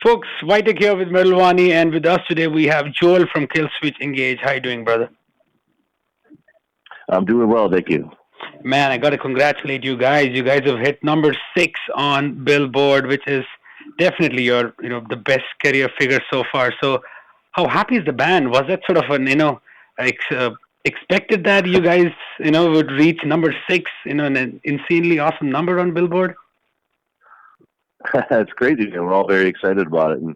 Folks, Vitek here with Wani, and with us today we have Joel from KILLSWITCH ENGAGE. How you doing, brother? I'm doing well, thank you. Man, I got to congratulate you guys. You guys have hit number 6 on Billboard, which is definitely your, the best career figure so far. So, how happy is the band? Was that sort of an, expected that you guys, would reach number 6, an insanely awesome number on Billboard? It's crazy, and we're all very excited about it. And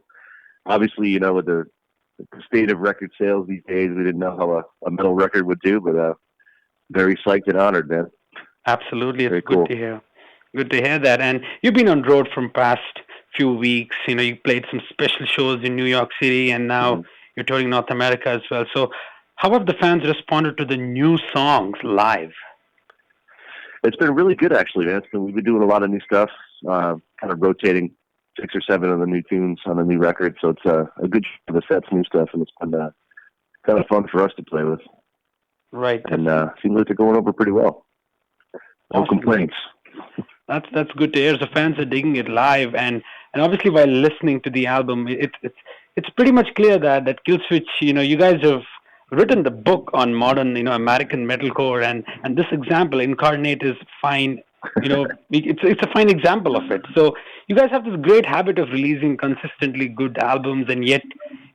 obviously, with the state of record sales these days, we didn't know how a metal record would do, but very psyched and honored, man. Absolutely, it's good to hear. Good to hear that. And you've been on road from past few weeks. You played some special shows in New York City, and now you're touring North America as well. So, how have the fans responded to the new songs live? It's been really good, actually, man. We've been doing a lot of new stuff, kind of rotating 6 or 7 of the new tunes on the new record. So it's a good show that sets new stuff, and it's been kind of fun for us to play with. Right. And seems like they're going over pretty well. No awesome. Complaints. That's good to hear. The fans are digging it live, and obviously while listening to the album, it's pretty much clear that KILLSWITCH, you guys have written the book on modern, American metalcore, and this example, Incarnate, is fine. It's a fine example of it. So you guys have this great habit of releasing consistently good albums, and yet,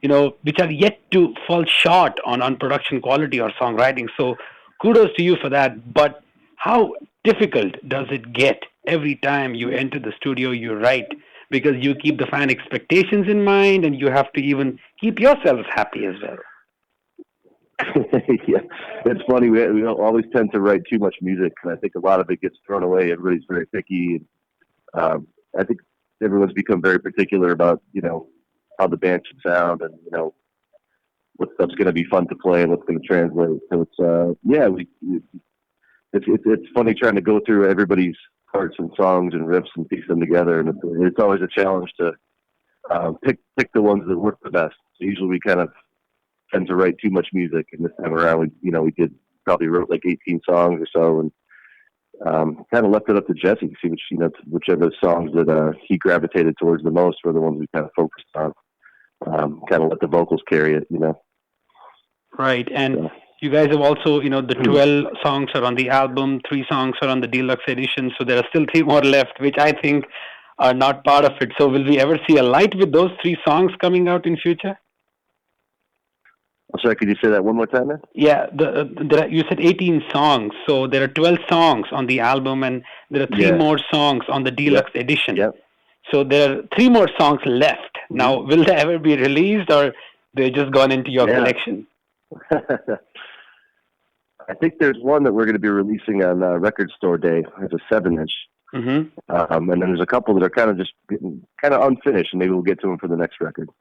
which are yet to fall short on production quality or songwriting. So kudos to you for that. But how difficult does it get every time you enter the studio, you write? Because you keep the fan expectations in mind, and you have to even keep yourselves happy as well. Yeah, it's funny. We don't always tend to write too much music, and I think a lot of it gets thrown away. Everybody's very picky. I think everyone's become very particular about how the band should sound, and what stuff's going to be fun to play and what's going to translate. So it's funny trying to go through everybody's parts and songs and riffs and piece them together, and it's always a challenge to pick the ones that work the best. So usually we kind of tend to write too much music, and this time around we probably wrote like 18 songs or so, and kind of left it up to Jesse, see whichever songs that he gravitated towards the most were the ones we kind of focused on. Kind of let the vocals carry it, Right, and you guys have also, the 12 songs are on the album, 3 songs are on the deluxe edition, so there are still 3 more left, which I think are not part of it. So will we ever see a light with those 3 songs coming out in future? I'm sorry, could you say that one more time, man? Yeah, you said 18 songs, so there are 12 songs on the album, and there are 3 more songs on the deluxe edition. Yep. So there are 3 more songs left. Now, will they ever be released, or they're just gone into your collection? I think there's one that we're going to be releasing on Record Store Day. It's a 7-inch. And then there's a couple that are kind of just getting kind of unfinished, and maybe we'll get to them for the next record.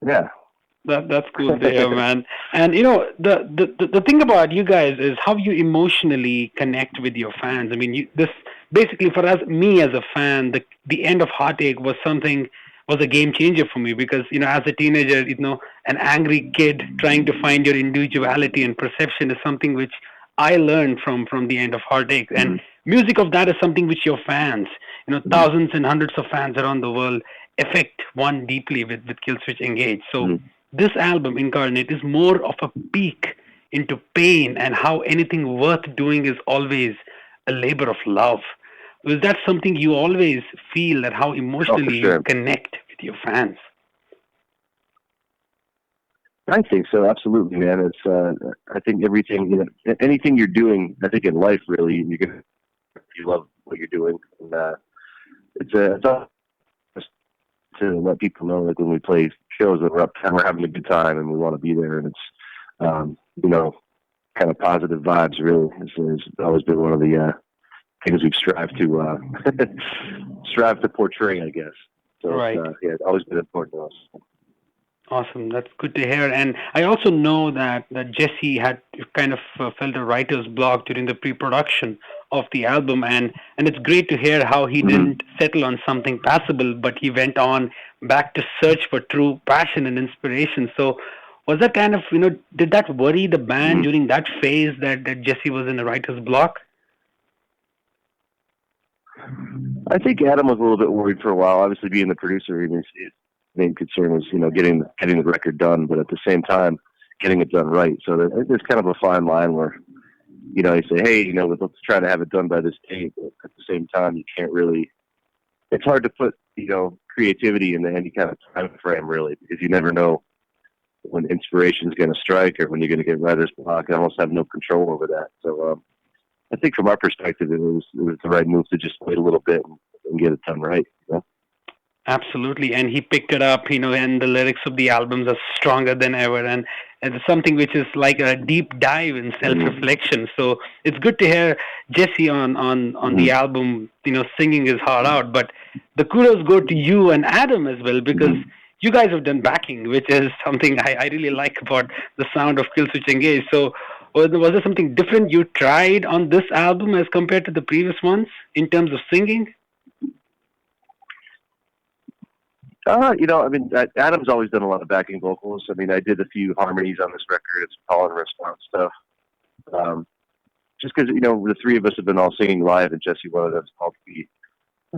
Yeah. That's cool to hear, man. And the thing about you guys is how you emotionally connect with your fans. I mean, this basically for me as a fan, the end of Heartache was a game changer for me, because as a teenager, an angry kid trying to find your individuality and perception is something which I learned from the end of Heartache. And music of that is something which your fans, thousands and hundreds of fans around the world, affect one deeply with KILLSWITCH ENGAGE. So this album, Incarnate, is more of a peek into pain and how anything worth doing is always a labor of love. Is that something you always feel, that how emotionally you connect with your fans? I think so, absolutely, man. It's I think anything you're doing, I think in life, really, you love what you're doing, and it's all to let people know, like when we play shows, that we're having a good time and we want to be there, and it's kind of positive vibes. Really, has always been one of the things we've strived to portray, I guess. So right. It's always been important to us. Awesome. That's good to hear. And I also know that Jesse had kind of felt a writer's block during the pre-production of the album. And it's great to hear how he didn't settle on something passable, but he went on back to search for true passion and inspiration. So was that kind of, did that worry the band during that phase that Jesse was in a writer's block? I think Adam was a little bit worried for a while. Obviously, being the producer, his main concern was, getting the record done, but at the same time, getting it done right. So there's kind of a fine line where, you say, hey, let's try to have it done by this date. But at the same time, you can't really. It's hard to put, creativity in any kind of time frame, really, because you never know when inspiration is going to strike or when you're going to get writer's block. I almost have no control over that. So I think from our perspective, it was the right move to just wait a little bit and get it done right. Absolutely, and he picked it up, and the lyrics of the albums are stronger than ever, and it's something which is like a deep dive in self-reflection. So it's good to hear Jesse on the album, singing his heart out. But the kudos go to you and Adam as well, because you guys have done backing, which is something I really like about the sound of KILLSWITCH ENGAGE. So was there something different you tried on this album as compared to the previous ones in terms of singing? Adam's always done a lot of backing vocals. I did a few harmonies on this record. It's call and response stuff. Just because, the three of us have been all singing live, and Jesse wanted us all to be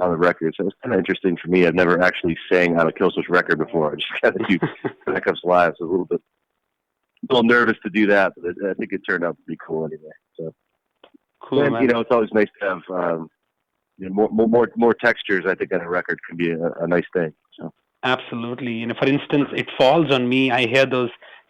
on the record. So it's kind of interesting for me. I've never actually sang on a KILLSWITCH record before. I just kind of do backups live. So a little nervous to do that, but I think it turned out pretty cool anyway. So, cool, and, man. it's always nice to have more textures. I think on a record can be a nice thing. So. Absolutely. For instance, It Falls on Me, I hear those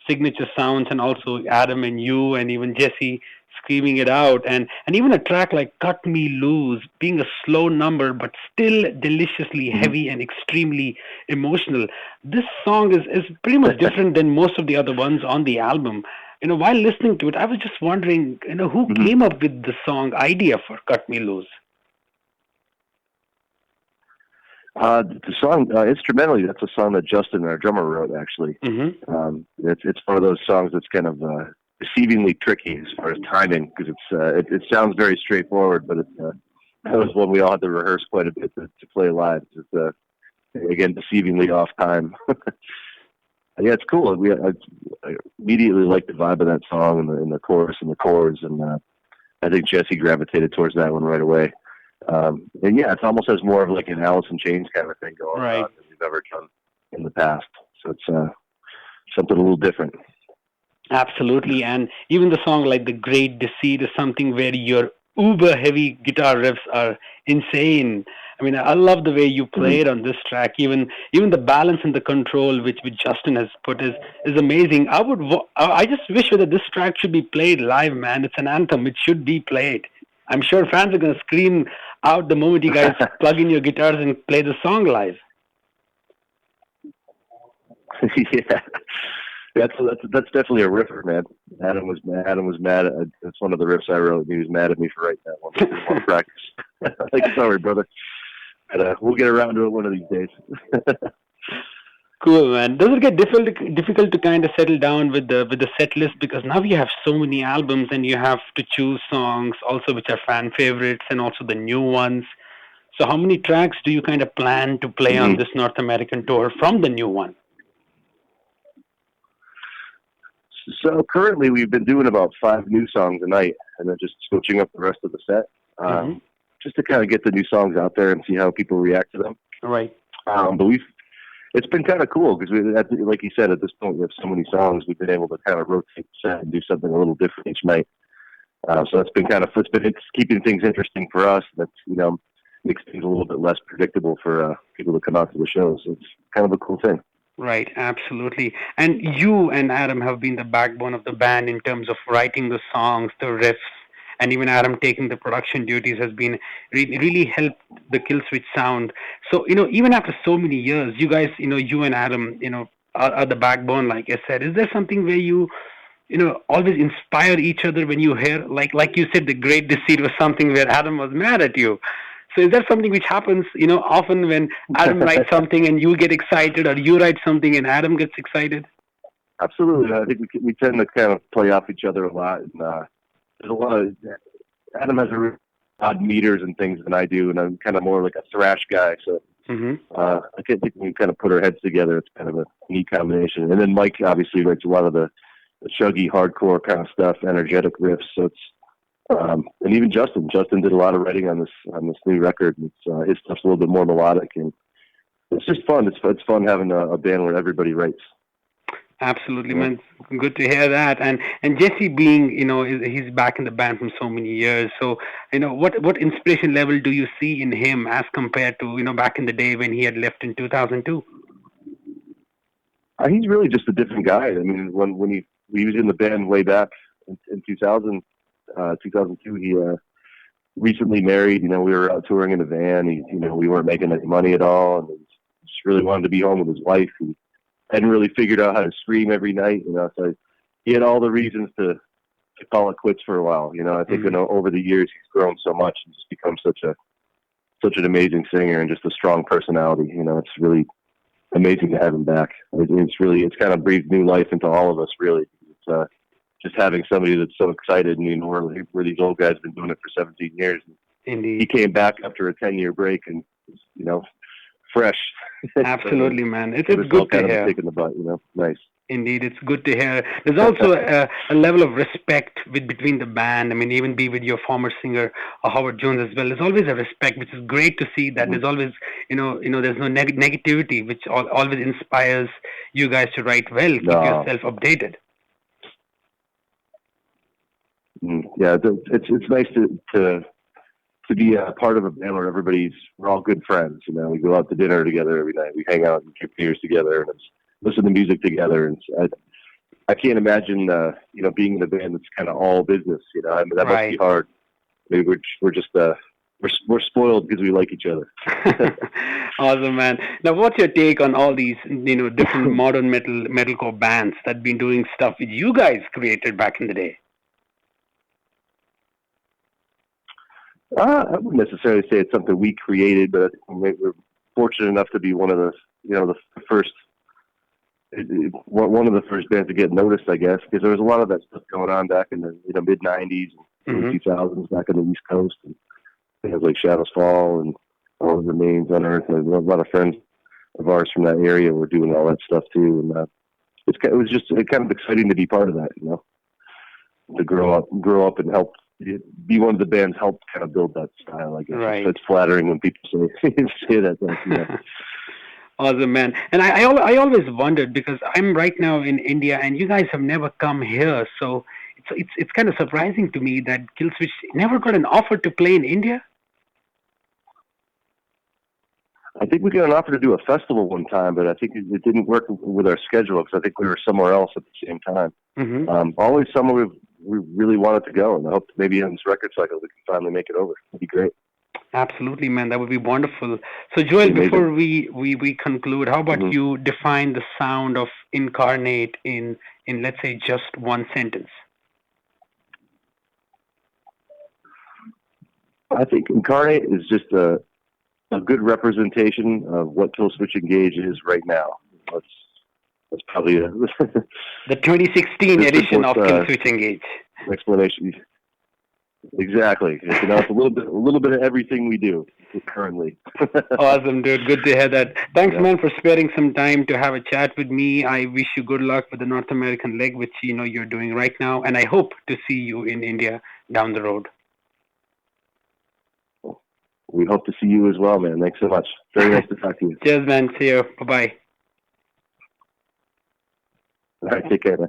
signature sounds, and also Adam and you and even Jesse screaming it out, and even a track like Cut Me Loose being a slow number but still deliciously heavy and extremely emotional. This song is pretty much different than most of the other ones on the album. While listening to it, I was just wondering, who came up with the song idea for Cut Me Loose? The song, instrumentally, that's a song that Justin, our drummer, wrote, actually. It's one of those songs that's kind of deceivingly tricky as far as timing, because it sounds very straightforward, but that was one we all had to rehearse quite a bit to play live. It's, again, deceivingly off time. Yeah, it's cool. I immediately liked the vibe of that song and the chorus and the chords, and I think Jesse gravitated towards that one right away. And yeah, it almost has more of like an Alice in Chains kind of thing going on than we've ever done in the past. So it's something a little different. Absolutely. And even the song like The Great Deceit is something where your uber heavy guitar riffs are insane. I love the way you played on this track. Even the balance and the control which Justin has put is amazing. I just wish that this track should be played live, man. It's an anthem. It should be played. I'm sure fans are going to scream out the moment you guys plug in your guitars and play the song live. Yeah, that's definitely a riffer, man. Adam was mad. That's one of the riffs I wrote. He was mad at me for writing that one. We want to practice. Like, sorry, brother. But, we'll get around to it one of these days. Cool, man. Does it get difficult to kind of settle down with the set list, because now you have so many albums and you have to choose songs also which are fan favorites and also the new ones. So how many tracks do you kind of plan to play on this North American tour from the new one? So currently we've been doing about 5 new songs a night, and then just switching up the rest of the set, just to kind of get the new songs out there and see how people react to them. Right. But it's been kind of cool because, like you said, at this point we have so many songs. We've been able to kind of rotate the set and do something a little different each night. So it's been keeping things interesting for us. That's makes things a little bit less predictable for people to come out to the show. So it's kind of a cool thing. Right, absolutely. And you and Adam have been the backbone of the band in terms of writing the songs, the riffs, and even Adam taking the production duties has been really helped the KILLSWITCH sound. So, even after so many years, you guys, you and Adam, are the backbone, like I said. Is there something where you always inspire each other when you hear, like you said, The Great Deceit was something where Adam was mad at you. So is that something which happens, often when Adam writes something and you get excited, or you write something and Adam gets excited? Absolutely. I think we tend to kind of play off each other a lot. And there's a lot of Adam has really odd meters and things than I do, and I'm kind of more like a thrash guy. So I think we kind of put our heads together. It's kind of a neat combination. And then Mike obviously writes a lot of the chuggy, hardcore kind of stuff, energetic riffs. So And even Justin did a lot of writing on this new record. It's, his stuff's a little bit more melodic, and it's just fun. It's fun having a band where everybody writes. Absolutely, man. Good to hear that. And Jesse being, he's back in the band from so many years. So, what inspiration level do you see in him as compared to, back in the day when he had left in 2002? He's really just a different guy. I mean, when he was in the band way back in 2000, 2002, he recently married. We were out touring in a van. We weren't making any money at all, and he just really wanted to be home with his wife. He hadn't really figured out how to scream every night. So he had all the reasons to call it quits for a while. I think over the years he's grown so much and just become such an amazing singer and just a strong personality. It's really amazing to have him back. It's kind of breathed new life into all of us, really. It's just having somebody that's so excited, and where these old guys have been doing it for 17 years. Indeed. He came back after a 10-year break and fresh. Absolutely, man. It's it was good kind to hear. Of a kick in the butt, nice. Indeed, it's good to hear. There's also a level of respect between the band. I mean, even be with your former singer, Howard Jones, as well. There's always a respect, which is great to see. That there's always, there's no negativity, which always inspires you guys to write well, keep yourself updated. Yeah, it's nice to be a part of a band where we're all good friends. We go out to dinner together every night. We hang out and drink beers together and listen to music together. And I can't imagine, being in a band that's kind of all business. That must be hard. Maybe we're just we're spoiled because we like each other. Awesome, man. Now, what's your take on all these, different modern metalcore bands that been doing stuff that you guys created back in the day? I wouldn't necessarily say it's something we created, but I think we're fortunate enough to be one of the first bands to get noticed, I guess, because there was a lot of that stuff going on back in the mid '90s and 2000s back on the East Coast, and things like Shadows Fall and All the Remains on Earth. And a lot of friends of ours from that area were doing all that stuff too, and it was just kind of exciting to be part of that, to grow up and help. Be one of the bands helped kind of build that style, I guess. Right. It's flattering when people say that. Awesome, man. And I always wondered, because I'm right now in India and you guys have never come here, so it's kind of surprising to me that KILLSWITCH never got an offer to play in India. I think we got an offer to do a festival one time, but I think it didn't work with our schedule because I think we were somewhere else at the same time. Always somewhere we really wanted to go, and I hope maybe in this record cycle we can finally make it over. It'd be great. Absolutely, man. That would be wonderful. So, Joel, before we conclude, how about you define the sound of Incarnate in let's say just one sentence? I think Incarnate is just a good representation of what KILLSWITCH ENGAGE is right now. That's probably the 2016 edition of KILLSWITCH ENGAGE. Explanation. Exactly. It's a little bit of everything we do currently. Awesome, dude. Good to hear that. Thanks, man, for sparing some time to have a chat with me. I wish you good luck with the North American leg, which you're doing right now, and I hope to see you in India down the road. We hope to see you as well, man. Thanks so much. Very nice to talk to you. Cheers, man. See you. Bye-bye. All right, take care, man.